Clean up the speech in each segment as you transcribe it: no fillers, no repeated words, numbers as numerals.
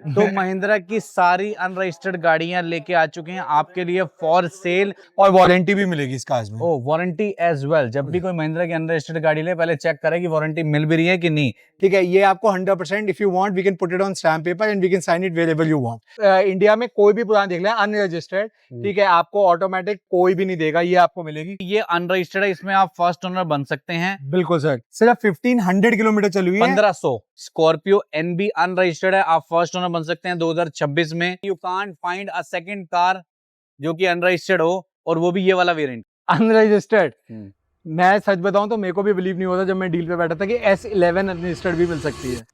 तो महिंद्रा की सारी अनरजिस्टर्ड गाड़ियां लेके आ चुके हैं आपके लिए फॉर सेल, और वारंटी भी मिलेगी इसका इसमें। ओ वारंटी एज वेल। जब भी कोई महिंद्रा की अनरजिस्टर्ड गाड़ी ले पहले चेक करें कि वारंटी मिल भी रही है कि नहीं। ठीक है, ये आपको 100% if you want we can put it on stamp paper and we can sign it wherever you want. India में कोई भी पुराना देख लें अनरजिस्टर्ड, ठीक है, आपको ऑटोमेटिक कोई भी नहीं देगा, ये आपको मिलेगी। ये अनरजिस्टर्ड है, इसमें आप फर्स्ट ओनर बन सकते हैं। बिल्कुल सर, सिर्फ 1500 किलोमीटर चली हुई है। 1500। स्कॉर्पियो एनबी अनरजिस्टर्ड है, आप फर्स्ट ओनर बन सकते हैं 2026 में। You can't find a second car जो कि अनरजिस्टर्ड हो, और वो भी ये वाला वेरिएंट अनरजिस्टर्ड। मैं सच बताऊं तो मेरे को भी बिलीव नहीं होता जब मैं डील पे बैठा था कि S11 अनरजिस्टर्ड भी मिल सकती है।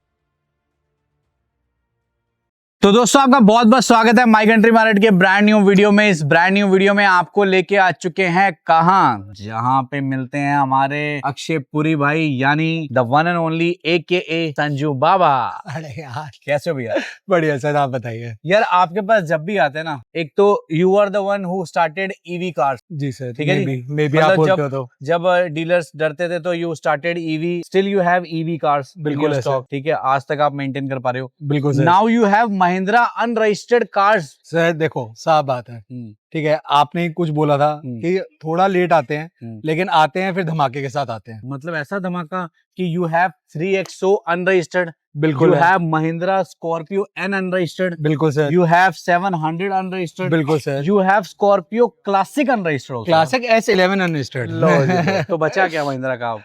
तो दोस्तों आपका बहुत बहुत स्वागत है माई कंट्री मार्केट के ब्रांड न्यू वीडियो में। इस ब्रांड न्यू वीडियो में आपको लेके आ चुके हैं कहां, जहां पे मिलते हैं हमारे अक्षय पुरी भाई, यानी the one and only AKA Sanju Baba. अरे यार कैसे हो भैया? बढ़िया सर, आप बताइए। यार आपके पास जब भी आते हैं ना, एक तो you are the one who started EV cars. जी सर, ठीक है जी। मे बी आप बोलते हो तो। जब डीलर्स डरते थे तो you started EV, still you have EV cars बिल्कुल है स्टॉक। ठीक है, आज तक आप मेंटेन कर पा रहे हो। बिल्कुल sir. Now you have Mahindra unregistered cars. Sir देखो साफ बात है, ठीक है, आपने कुछ बोला था कि थोड़ा लेट आते हैं, लेकिन आते हैं फिर धमाके के साथ आते हैं। मतलब ऐसा धमाका कि यू हैव 3XO अनरजिस्टर्ड, बिल्कुल you have Mahindra Scorpio N unregistered, बिल्कुल सर, यू हैव 700 अनरजिस्टर्ड, बिल्कुल sir, you have Scorpio classic unregistered, classic S11 unregistered. तो बचा क्या महिंद्रा का?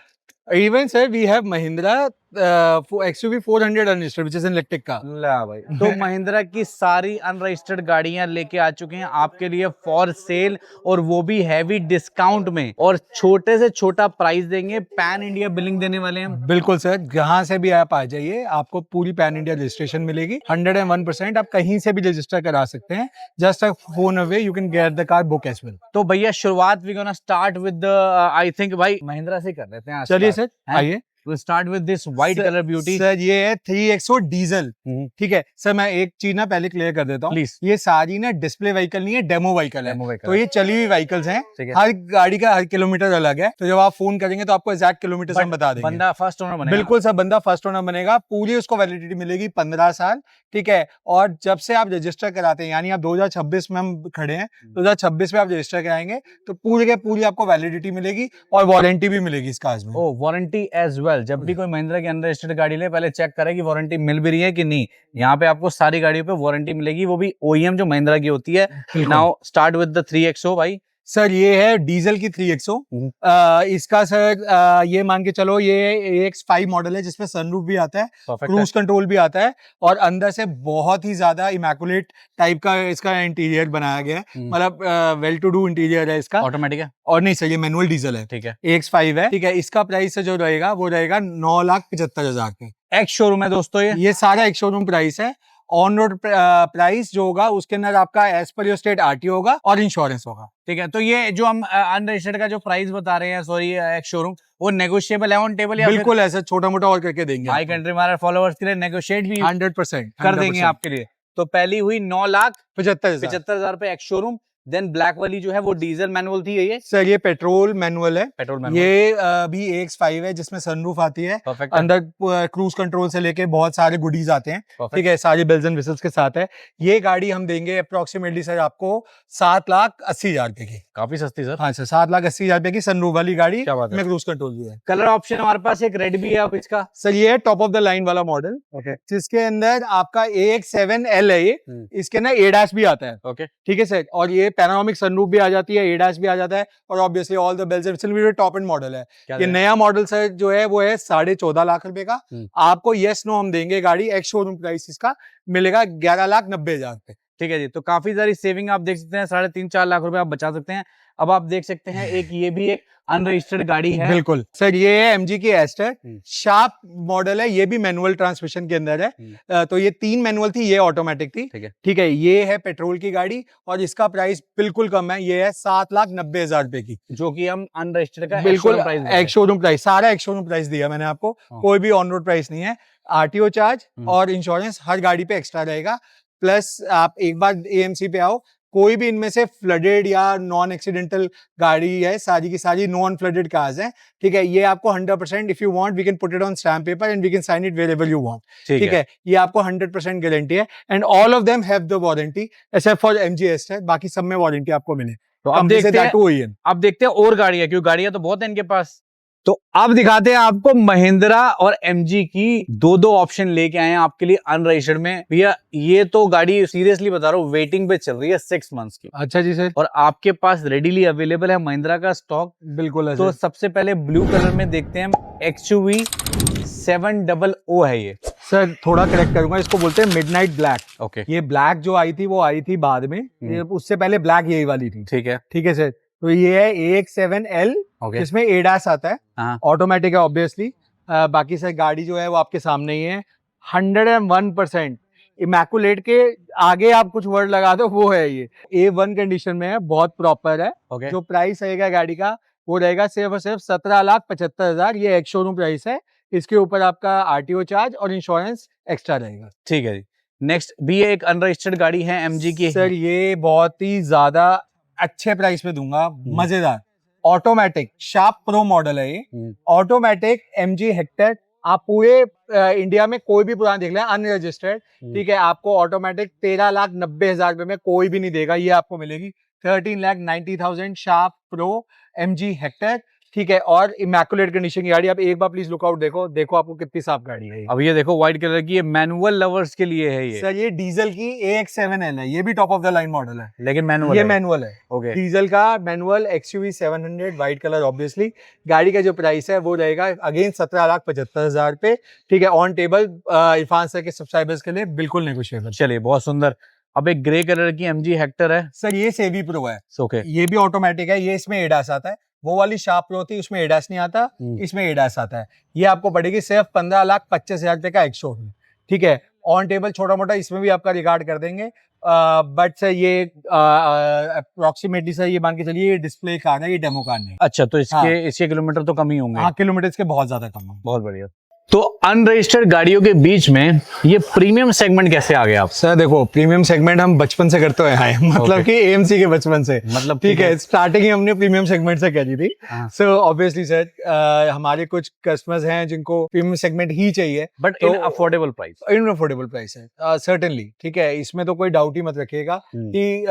Even sir, we have Mahindra XUV 400 unregistered, which is an electric car. ला भाई, तो महिंद्रा की सारी अनरजिस्टर्ड गाड़ियां लेके आ चुके हैं आपके लिए फॉर सेल, और वो भी हैवी डिस्काउंट में, और छोटे से छोटा प्राइस देंगे। पैन इंडिया बिलिंग देने वाले हैं। बिल्कुल सर, जहां से भी आप आ जाइए आपको पूरी पैन इंडिया रजिस्ट्रेशन मिलेगी। 101% आप कहीं से भी रजिस्टर करा सकते हैं। Just a phone away you can get the car book as well. तो भैया शुरुआत we gonna start with I think भाई महिंद्रा से कर लेते हैं। चलिए सर, आइए। We'll start with this white color beauty. Sir ये है 3XO डीजल। ठीक है सर, मैं एक चीज ना पहले क्लियर कर देता हूँ। Please. ये सारी ना डिस्प्ले व्हीकल नहीं है, डेमो व्हीकल है। तो ये चली हुई व्हीकल्स हैं। है। हर गाड़ी का हर किलोमीटर अलग है, तो जब आप फोन करेंगे तो आपको एग्जैक्ट किलोमीटर हम बता देंगे। बंदा फर्स्ट ओनर बनेगा। बिल्कुल सर, बंदा फर्स्ट ओनर बनेगा। पूरी उसको वैलिडिटी मिलेगी 15 साल। ठीक है, और जब से आप रजिस्टर कराते हैं, यानी आप 2026 में हम खड़े हैं, 2026 में आप रजिस्टर कराएंगे तो पूरी के पूरी आपको वैलिडिटी मिलेगी और वारंटी भी मिलेगी इस कार में। ओ वारंटी एज वेल। जब भी कोई महिंद्रा की अनरजिस्टर्ड गाड़ी ले पहले चेक करें कि वारंटी मिल भी रही है कि नहीं। यहाँ पे आपको सारी गाड़ियों पे वारंटी मिलेगी, वो भी OEM जो महिंद्रा की होती है। Now start with the 3XO भाई। सर ये है डीजल की 3XO। इसका सर ये मान के चलो ये AX5 मॉडल है, जिसमें सनरूफ भी आता है, क्रूज कंट्रोल भी आता है, और अंदर से बहुत ही ज्यादा इमैकुलेट टाइप का इसका इंटीरियर बनाया गया है। मतलब वेल टू डू इंटीरियर है इसका। ऑटोमेटिक है और नहीं सर, ये मैनुअल डीजल है। ठीक है, AX5 है। ठीक है, इसका प्राइस जो रहेगा वो रहेगा 9,75,000 के। एक्स शोरूम है दोस्तों, ये सारा एक शोरूम प्राइस है। ऑन रोड प्राइस जो होगा उसके अंदर आपका as per your state RTO होगा और इंश्योरेंस होगा। ठीक है, तो ये जो हम अनरजिस्टर्ड का जो प्राइस बता रहे हैं, सॉरी एक्स शोरूम, वो नेगोशिएबल है ऑन टेबल? बिल्कुल ऐसा छोटा मोटा और करके देंगे। माई कंट्री हमारे फॉलोअर्स के लिए नेगोशिएट भी 100% कर देंगे आपके लिए। तो पहली हुई 9,75,000 रुपए एक्स शोरूम। देन ब्लैक वाली जो है वो डीजल मैनुअल थी ये? सर ये पेट्रोल मैनुअल है। Petrol manual. ये भी AX5 है, जिसमें सनरूफ आती है। अंदर क्रूज कंट्रोल से लेके बहुत सारे गुडीज आते हैं। ठीक है, सारे बेल्स एंड व्हिसल्स के साथ है। ये गाड़ी हम देंगे अप्रोक्सीमेटली सर आपको 7,80,000 रुपए की। काफी सस्ती सर। हाँ सर, 7,80,000 रुपए की सनरूफ वाली गाड़ी में क्रूज कंट्रोल भी है। कलर ऑप्शन हमारे पास एक रेड भी है आप इसका। सर ये है टॉप ऑफ द लाइन वाला मॉडल, जिसके अंदर आपका AX7L है। ये इसके अंदर ADAS भी आता है। ओके, ठीक है सर, और ये पैनोरामिक सनरूफ भी आ जाती है, ADAS भी आ जाता है, और obviously all the bells and whistles भी। टॉप एंड मॉडल है। ये नया मॉडल सर जो है वो है 14.5 लाख रुपए का। आपको यस नो हम देंगे गाड़ी। एक्स शोरूम प्राइस इसका मिलेगा 11,90,000 रुपए। ठीक है जी, तो काफी सारी सेविंग आप देख सकते हैं, 3.5-4 लाख रुपए आप बचा सकते हैं। अब आप देख सकते हैं एक ये भी एक अनरजिस्टर्ड गाड़ी है। बिल्कुल सर, ये है MG की एस्टर शार्प मॉडल है। ये भी मैनुअल ट्रांसमिशन के अंदर है। तो ये 3 मैनुअल थी, ये ऑटोमेटिक थी। ठीक है, ये है पेट्रोल की गाड़ी और इसका प्राइस बिल्कुल कम है। ये है 7,90,000 रुपए की, जो कि हम अनरजिस्टर्ड का बिल्कुल एक्स शोरूम प्राइस, सारा एक्स शोरूम प्राइस दिया मैंने आपको। कोई भी ऑन रोड प्राइस नहीं है। RTO चार्ज और इंश्योरेंस हर गाड़ी पे एक्स्ट्रा रहेगा। प्लस आप एक बार AMC पे आओ, कोई भी इनमें से फ्लडेड या नॉन एक्सीडेंटल गाड़ी है, सारी की सारी नॉन फ्लडेड कार्स हैं, ठीक है। ये आपको 100% if you want we can put it on stamp paper and we can sign it wherever you want, ठीक है। ये आपको 100% गारंटी है and all of them have the warranty except for MG है, बाकी सब में वारंटी आपको मिले। तो अब देखते हैं और गाड़ियां, क्योंकि गाड़ियां तो बहुत है इनके पास। तो अब दिखाते हैं आपको महिंद्रा और MG की दो ऑप्शन लेके आए हैं आपके लिए अनरजिस्टर्ड में। भैया ये तो गाड़ी सीरियसली बता रहा हूँ वेटिंग पे चल रही है 6 मंथ्स की। अच्छा जी सर। और आपके पास रेडीली अवेलेबल है महिंद्रा का स्टॉक। बिल्कुल है तो सर। सबसे पहले ब्लू कलर में देखते हैं XUV 700 है ये। सर थोड़ा करेक्ट करूंगा, इसको बोलते हैं मिडनाइट ब्लैक। ओके, ये ब्लैक जो आई थी वो आई थी बाद में, ये उससे पहले ब्लैक यही वाली थी। ठीक है सर। तो ये है AX7L, इसमें एडास आता है, ऑटोमेटिक है ऑब्वियसली। बाकी सर गाड़ी जो है वो आपके सामने ही है। 101% इमैकुलेट के आगे आप कुछ वर्ड लगा दो वो है। ये A1 कंडीशन में है, बहुत प्रॉपर है। जो प्राइस रहेगा गाड़ी का वो रहेगा सिर्फ और सिर्फ 17,75,000। ये एक्स शोरूम प्राइस है। इसके ऊपर आपका RTO चार्ज और इंश्योरेंस एक्स्ट्रा रहेगा। ठीक है जी। नेक्स्ट भी ये एक अनरजिस्टर्ड गाड़ी है MG की। सर ये बहुत ही ज्यादा अच्छे प्राइस पे दूंगा, मजेदार ऑटोमेटिक शार्प प्रो मॉडल है ये। Automatic MG Hector. आप पूरे इंडिया में कोई भी पुराना देख लें अनरजिस्टर्ड, ठीक है, आपको ऑटोमेटिक 13,90,000 रुपए में कोई भी नहीं देगा। ये आपको मिलेगी 13,90,000 शार्प प्रो MG हेक्टर, ठीक है। और इमैकुलेट कंडीशन की गाड़ी। आप एक बार प्लीज लुकआउट देखो आपको कितनी साफ गाड़ी है ये। अब ये देखो व्हाइट कलर की, ये मैनुअल लवर्स के लिए है ये। सर ये डीजल की AX7L है, ये भी top of the line model है, लेकिन मैनुअल ये मैनुअल है। ओके। डीजल का manual XUV 700 white colour obviously. गाड़ी का जो प्राइस है वो रहेगा अगेन 17,75,000 रुपए, ठीक है। ऑन टेबल इरफान सर के सब्सक्राइबर्स के लिए बिल्कुल नेगोशिएबल। चलिए बहुत सुंदर। अब एक ग्रे कलर की MG हेक्टर है सर, ये सेवी प्रो है। ओके। ये भी ऑटोमेटिक है, ये इसमें एडास आता है। वो वाली शार्प प्रो थी उसमें एडास नहीं आता, इसमें एडास आता है। ये आपको पड़ेगी सिर्फ 15,25,000 रुपए का एक्स शोरूम, ठीक है। ऑन टेबल छोटा मोटा इसमें भी आपका रिगार्ड कर देंगे, बट सर ये अप्रोक्सीमेटली सर ये मान के चलिए ये डिस्प्ले कार है, ये डेमो कार नहीं। अच्छा, तो इसके किलोमीटर तो कम ही होंगे। हाँ, किलोमीटर इसके बहुत ज्यादा कम है। बहुत बढ़िया। तो अनरजिस्टर्ड गाड़ियों के बीच में ये प्रीमियम सेगमेंट कैसे आ गए आप? सर देखो, प्रीमियम सेगमेंट हम बचपन से करते हुए आए हैं, मतलब कि AMC के बचपन से, मतलब ठीक है। स्टार्टिंग ही हमने प्रीमियम सेगमेंट से करी थी। सो ऑब्वियसली सर हमारे कुछ कस्टमर्स हैं जिनको प्रीमियम सेगमेंट ही चाहिए, but in affordable price. In affordable price है सर्टेनली, ठीक है। इसमें तो कोई डाउट ही मत रखिएगा कि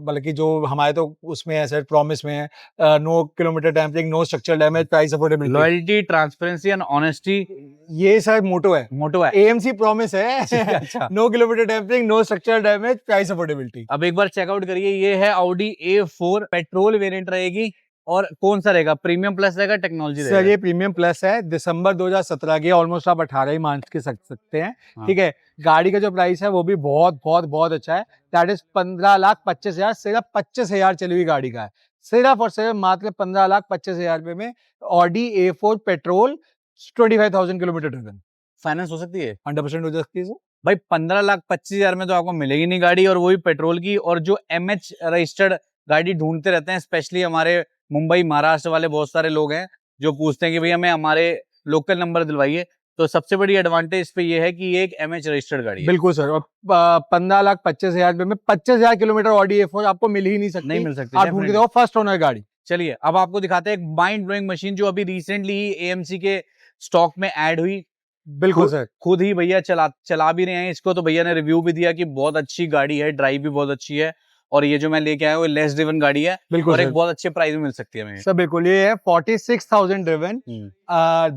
बल्कि जो हमारे तो उसमें है सर, प्रॉमिस में है, no kilometre tampering, no structural damage, price affordability, loyalty, transparency and honesty. ये सर मोटो है AMC प्रॉमिस है। अच्छा। No kilometre tampering, no structural damage, price affordability. अब एक बार चेकआउट करिए, ये है Audi A4 पेट्रोल वेरिएंट रहेगी। और कौन सा रहेगा, प्रीमियम प्लस रहेगा, टेक्नोलॉजी रहेगा? सर ये प्रीमियम प्लस है, दिसंबर 2017 की, ऑलमोस्ट आप 18 ही मान के सकते हैं, ठीक है। गाड़ी का जो प्राइस है वो भी बहुत बहुत बहुत अच्छा है, दैट इज 15,25,000। सिर्फ 25,000 चली हुई गाड़ी का है, सिर्फ और सिर्फ मात्र 15,25,000 रुपए में Audi A4 petrol, 25,000 kilometre driven. Finance हो सकती है? 100% हो सकती है सर। भाई 15,25,000 में तो आपको मिलेगी नहीं गाड़ी, और वो भी पेट्रोल की। और जो MH रजिस्टर्ड गाड़ी ढूंढते रहते हैं, स्पेशली हमारे मुंबई महाराष्ट्र वाले बहुत सारे लोग हैं जो पूछते हैं कि भैया हमें हमारे लोकल नंबर दिलवाइए, तो सबसे बड़ी एडवांटेज पे ये है कि ये एक MH रजिस्टर्ड गाड़ी है। बिल्कुल सर। और 15,25,000 रुपए में 25,000 किलोमीटर Audi A4 आपको मिल ही नहीं सकती। नहीं मिल सकती। आप ढूंढ के देखो, फर्स्ट ओनर गाड़ी। चलिए अब आपको दिखाते हैं एक माइंड ब्लोइंग मशीन जो अभी रिसेंटली ही AMC के स्टॉक में ऐड हुई। बिल्कुल सर। खुद ही भैया चला भी रहे हैं इसको, तो भैया ने रिव्यू भी दिया कि बहुत अच्छी गाड़ी है, ड्राइव भी बहुत अच्छी है, और ये जो मैं लेके आया हूँ लेस ड्रिवन गाड़ी है, बिल्कुल, और एक बहुत अच्छे प्राइस में मिल सकती है हमें। सर बिल्कुल, ये है 46,000 ड्रिवन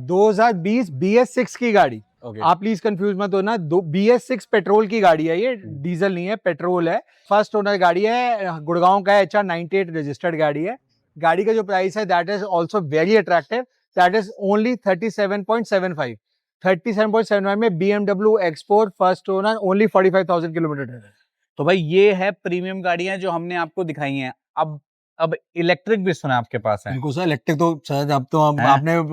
2020 BS6 की गाड़ी। आप प्लीज कंफ्यूज मत होना, BS6 पेट्रोल की गाड़ी है, ये डीजल नहीं है, पेट्रोल है। फर्स्ट ओनर गाड़ी है, गुड़गांव का है, HR 98 रजिस्टर्ड गाड़ी है। गाड़ी का जो प्राइस है that is also very attractive, that is only 37.75। 37.75 में BMW X4 first owner, only 45,000 kilometre. तो भाई ये है प्रीमियम गाड़ियां जो हमने आपको दिखाई हैं। अब इलेक्ट्रिक भी सुना आपके पास है? बिल्कुल सर, इलेक्ट्रिक तो सर अब तो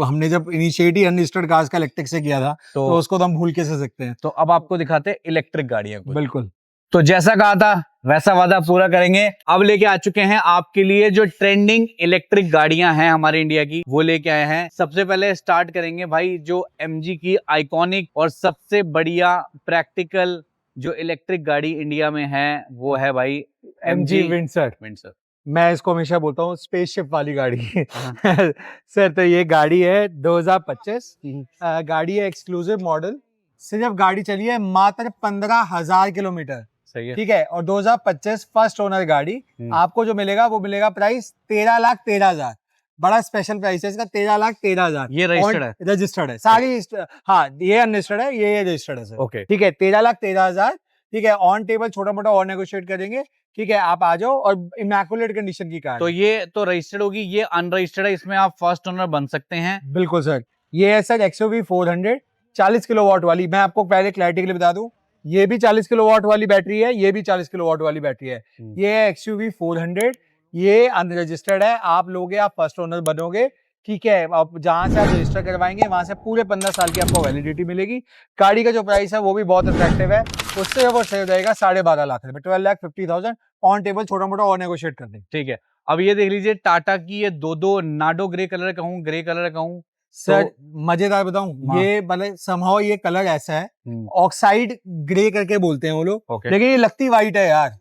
हमने जब इनिशिएट ही अनलिस्टेड कार्स का इलेक्ट्रिक से किया था, तो उसको तो हम भूल कैसे सकते हैं। तो अब आपको दिखाते हैं इलेक्ट्रिक गाड़ियां। बिल्कुल। तो जैसा कहा था वैसा वादा पूरा करेंगे। अब लेके आ चुके हैं आपके लिए जो ट्रेंडिंग इलेक्ट्रिक गाड़ियां हैं हमारे इंडिया की, वो लेके आए हैं। सबसे पहले स्टार्ट करेंगे भाई जो MG की आइकॉनिक और सबसे बढ़िया प्रैक्टिकल जो इलेक्ट्रिक गाड़ी इंडिया में है वो है भाई MG विंडसर। विंडसर। मैं इसको हमेशा बोलता हूँ स्पेसशिप वाली गाड़ी। हाँ। सर तो ये गाड़ी है 2025, गाड़ी है एक्सक्लूसिव मॉडल। सिर्फ गाड़ी चली है मात्र 15,000 किलोमीटर। सही है। ठीक है, और 2025 फर्स्ट ओनर गाड़ी। आपको जो मिलेगा वो मिलेगा प्राइस 13,13,000। बड़ा स्पेशल प्राइस है इसका, 13,13,000। ये रजिस्टर्ड है? रजिस्टर्ड है सारी। हाँ, ये अनरजिस्टर्ड है, ये रजिस्टर्ड है सर। ओके। ठीक है, 13,13,000। ठीक है, ऑन टेबल छोटा मोटा और नेगोशिएट करेंगे। ठीक है, आप आ जाओ, और इमैकुलेट कंडीशन की कार तो है। ये तो रजिस्टर्ड होगी, ये अनरजिस्टर्ड है, इसमें आप फर्स्ट ओनर बन सकते हैं। बिल्कुल सर। ये है सर XUV 400, 40 किलोवाट वाली। मैं आपको पहले क्लैरिटी के लिए बता दूं, ये भी 40 किलोवाट वाली बैटरी है, ये भी 40 किलोवाट वाली बैटरी है। ये है XUV 400, ये अनरजिस्टर्ड है। आप लोगे, आप फर्स्ट ओनर बनोगे। ठीक है, आप जहां से आप रजिस्टर करवाएंगे वहां से पूरे 15 साल की आपको वैलिडिटी मिलेगी। गाड़ी का जो प्राइस है वो भी बहुत अट्रैक्टिव है, उससे वो सही रहेगा 12.5 लाख रुपए, 12,50,000 ऑन टेबल, छोटा मोटा और नेगोशिएट कर देंगे। ठीक है, अब ये देख लीजिए टाटा की ये दो नाडो ग्रे कलर कहूँ, ग्रे कलर कहूँ सर तो मजेदार बताऊं, हाँ। ये मतलब समहाउ ये कलर ऐसा है, हम्म, ऑक्साइड ग्रे करके बोलते हैं वो लोग, ओके। लेकिन ये लगती व्हाइट है यार।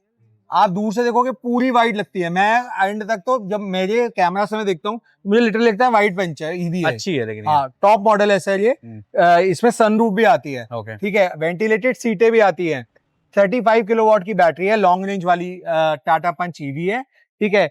आप दूर से देखोगे पूरी व्हाइट लगती है। मैं एंड तक तो जब मेरे कैमरा से मैं देखता हूँ, मुझे लिटरली लगता है व्हाइट पंच है, ईवी है। अच्छी है लेकिन ये। हाँ, टॉप मॉडल है सर ये। इसमें सनरूफ भी आती है। ओके। ठीक है, वेंटिलेटेड सीटें भी आती है। 35 किलोवाट की बैटरी है, लॉन्ग रेंज वाली टाटा पंच ईवी है। ठीक है,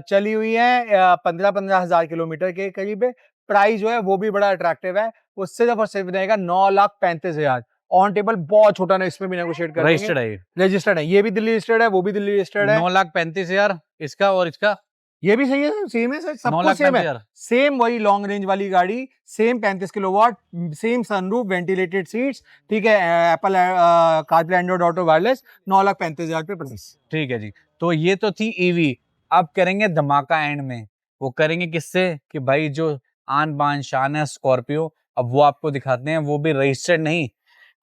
चली हुई है 15 हजार किलोमीटर के करीब। प्राइस जो है वो भी बड़ा अट्रैक्टिव है, वो सिर्फ और सिर्फ रहेगा 9,35,000। ऑन टेबल बहुत छोटा ना, इसमें भी नेगोशिएट कर रजिस्टर्ड है ये? रजिस्टर्ड है, ये भी दिल्ली रजिस्टर्ड है, वो भी दिल्ली रजिस्टर्ड है। 9,35,000 इसका, और इसका ये भी सही है, सेम है सर, सब कुछ सेम है। 9,35,000। सेम वही लॉन्ग रेंज वाली गाड़ी, same 35 kilowatt, same sunroof, ventilated seats. ठीक है, Apple CarPlay Android auto wireless, 9,35,000 पे प्राइस। ठीक है जी, तो ये तो थी ईवी। अब करेंगे धमाका एंड में, वो करेंगे किससे कि भाई जो आन बान शान है स्कॉर्पियो, अब वो आपको दिखाते हैं, वो भी रजिस्टर्ड नहीं,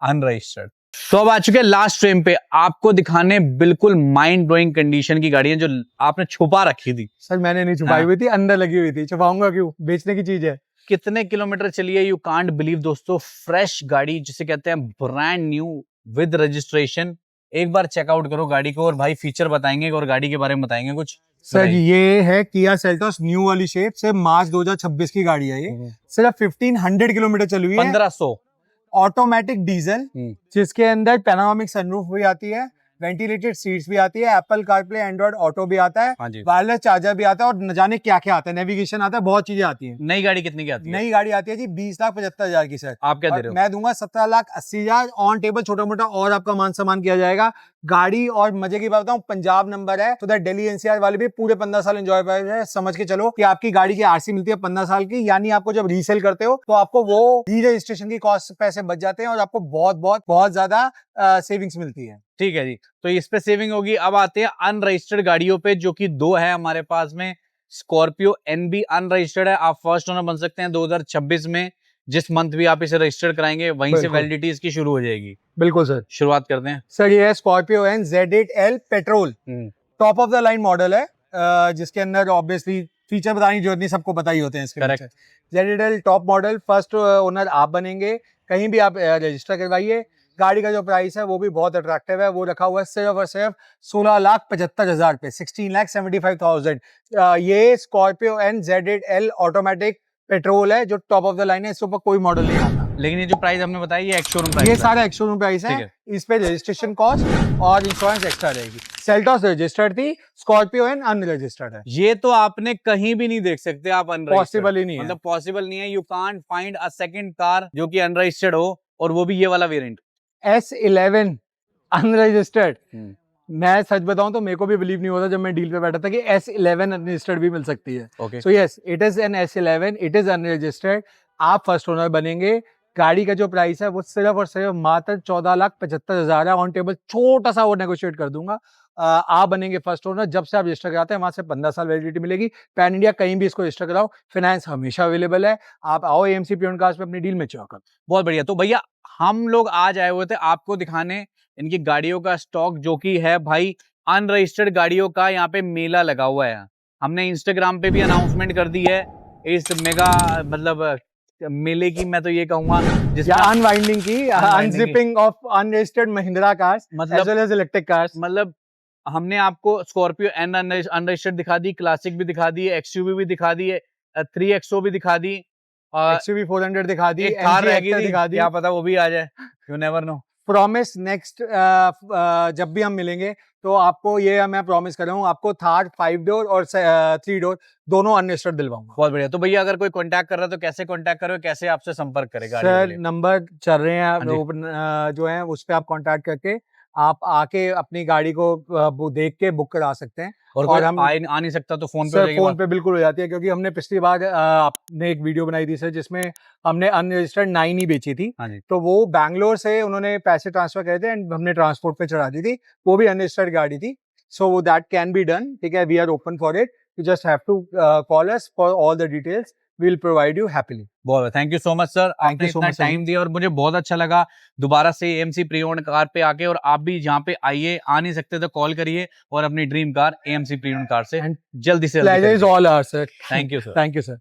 अनरजिस्टर्ड। तो अब आ चुके हैं लास्ट फ्रेम पे, आपको दिखाने बिल्कुल माइंड ब्लोइंग कंडीशन की गाड़ियां जो आपने छुपा रखी थी। सर मैंने नहीं छुपाई हुई थी, अंदर लगी हुई थी, छुपाऊंगा क्यों, बेचने की चीज है। कितने किलोमीटर चली है, यू कांट बिलीव दोस्तों। फ्रेश गाड़ी जिसे कहते हैं ब्रांड न्यू विद रजिस्ट्रेशन। एक बार चेकआउट करो गाड़ी को, और भाई फीचर बताएंगे और गाड़ी के बारे में बताएंगे कुछ। सर ये है किया सेल्टोस न्यू वाली शेप से, मार्च 2026 की गाड़ी है ये। सिर्फ 1500 किलोमीटर चली हुई है। 1500। ऑटोमेटिक डीजल, जिसके अंदर पैनोरामिक सनरूफ भी आती है, वेंटिलेटेड सीट्स भी आती है, एप्पल कारप्ले एंड्रॉइड ऑटो भी आता है, वायरलेस चार्जर भी आता है, और न जाने क्या क्या आता है, नेविगेशन आता है, बहुत चीजें आती हैं। नई गाड़ी कितने की आती है? नई गाड़ी आती है जी 20,75,000 की सर। आप क्या दे रहे हो? मैं दूंगा 17,80,000 ऑन टेबल, छोटा मोटा और आपका मान सम्मान किया जाएगा। गाड़ी और मजे की बात बताऊं, पंजाब नंबर है, तो दिल्ली NCR वाले भी पूरे 15 साल एंजॉय कर रहे हैं। समझ के चलो कि आपकी गाड़ी की RC मिलती है 15 साल की, यानी आपको जब रीसेल करते हो तो आपको वो री रजिस्ट्रेशन की कॉस्ट पैसे बच जाते हैं, और आपको बहुत बहुत बहुत ज्यादा सेविंग्स मिलती है। ठीक है जी, तो इस पे सेविंग होगी। अब आते हैं अनरजिस्टर्ड गाड़ियों पे, जो कि दो है हमारे पास में। स्कॉर्पियो NB अनरजिस्टर्ड है, आप फर्स्ट ओनर बन सकते हैं 2026 में। जिस मंथ भी आप इसे रजिस्टर्ड कराएंगे वहीं से वैलिडिटी इसकी शुरू हो जाएगी। बिल्कुल सर, शुरुआत करते हैं। सर ये है Scorpio N Z8L petrol, top of the line model है, जिसके अंदर ऑब्वियसली फीचर बताने की जरूरत नहीं, सबको पता ही होते हैं इसके। Correct. Z8L top model, first owner आप बनेंगे, कहीं भी आप रजिस्टर करवाइए। गाड़ी का जो प्राइस है वो भी बहुत अट्रैक्टिव है, वो रखा हुआ है सिर्फ और सिर्फ 16,75,000 पे, 16,75,000। ये Scorpio N Z8L automatic petrol है, जो टॉप ऑफ द लाइन है, इसके ऊपर कोई मॉडल नहीं आता। लेकिन ये जो प्राइस हमने बताया ये एक्स शोरूम प्राइस ये है। सारा एक्स शोरूम प्राइस है, इस पे रजिस्ट्रेशन कॉस्ट और इंश्योरेंस एक्स्ट्रा रहेगी। सेल्टॉस रजिस्टर्ड थी, स्कॉर्पियो एन अनरजिस्टर्ड है। ये तो आपने कहीं भी नहीं देख सकते आप अनरजिस्टर्ड, पॉसिबल ही नहीं है, मतलब पॉसिबल नहीं है। You can't find a second car जो कि अनरजिस्टर्ड हो, और वो भी ये वाला वेरिएंट S11 अनरजिस्टर्ड। मैं सच बताऊं तो मेरे को भी बिलीव नहीं होता जब मैं डील पे बैठा था कि S11 अनरजिस्टर्ड भी मिल सकती है। So yes, it is an S11, it is unregistered. आप फर्स्ट ओनर बनेंगे। गाड़ी का जो प्राइस है वो सिर्फ और सिर्फ मात्र 14,75,000 है। ऑन टेबल छोटा सा और नेगोशिएट कर दूंगा। आप बनेंगे फर्स्ट ओनर, जब से आप रजिस्टर कराते हैं वहां से 15 साल वैलिडिटी मिलेगी। पैन इंडिया कहीं भी इसको रजिस्टर कराओ, फाइनेंस हमेशा अवेलेबल है। आप आओ AMC प्योन कार्स पे अपनी डील में चौक। बहुत बढ़िया। तो भैया हम लोग आज आए हुए थे आपको दिखाने इनकी गाड़ियों का स्टॉक, जो कि है भाई अनरजिस्टर्ड गाड़ियों का। यहाँ पे मेला लगा हुआ है, हमने इंस्टाग्राम पे भी अनाउंसमेंट कर दी है इस मेगा मतलब मिलेगी, मैं तो ये कहूंगा, या जिसमें अनवाइंडिंग की, Unwinding की। Unzipping of unregistered Mahindra cars as मतलब वेल एज इलेक्ट्रिक कार्स। मतलब हमने आपको स्कॉर्पियो एन अनरजिस्टर्ड दिखा दी, क्लासिक भी दिखा दी है, एक्सयूवी भी दिखा दी है, 3XO भी दिखा दी, और एक्सयूवी 400 दिखा दी, एक थार MG रह गई Hector थी, दिखा दी। क्या पता वो भी आ जाए, you never know. Promise next जब भी हम मिलेंगे तो आपको ये मैं प्रॉमिस कर रहा हूँ, आपको थार 5 डोर और 3 डोर दोनों अनरजिस्टर्ड दिलवाऊंगा। बहुत बढ़िया। तो भैया अगर कोई कांटेक्ट कर रहा है तो कैसे कांटेक्ट करोगे, कैसे आपसे संपर्क करे गाड़ी के सर लिए? नंबर चल रहे हाँ हैं जी। जो है उस पे आप कांटेक्ट करके आप आके अपनी गाड़ी को देख के बुक करा सकते हैं। और और कोई हम आ नहीं सकता तो फोन पे हो सर जाएगी फोन बात? पे बिल्कुल हो जाती है, क्योंकि हमने पिछली बार आपने एक वीडियो बनाई थी सर जिसमें हमने अनरजिस्टर्ड 9 ही बेची थी। हाँ जी। तो वो बैंगलोर से उन्होंने पैसे ट्रांसफर करे थे एंड हमने ट्रांसपोर्ट पे चढ़ा दी थी, वो भी अनरजिस्टर्ड गाड़ी थी। So that can be done, ठीक है, we are open for it, you just have to call us for all the details, we will provide you happily. बहुत thank you so much sir, आपने you so इतना much, sir. Time दिया और मुझे बहुत अच्छा लगा दोबारा से AMC प्री ओन्ड कार पे आके। और आप भी जहाँ पे आइए, आ नहीं सकते तो कॉल करिए और अपनी dream car AMC pre owned car से And जल्दी से Pleasure is जल्दी all ours, sir. Thank you sir. Thank you, sir.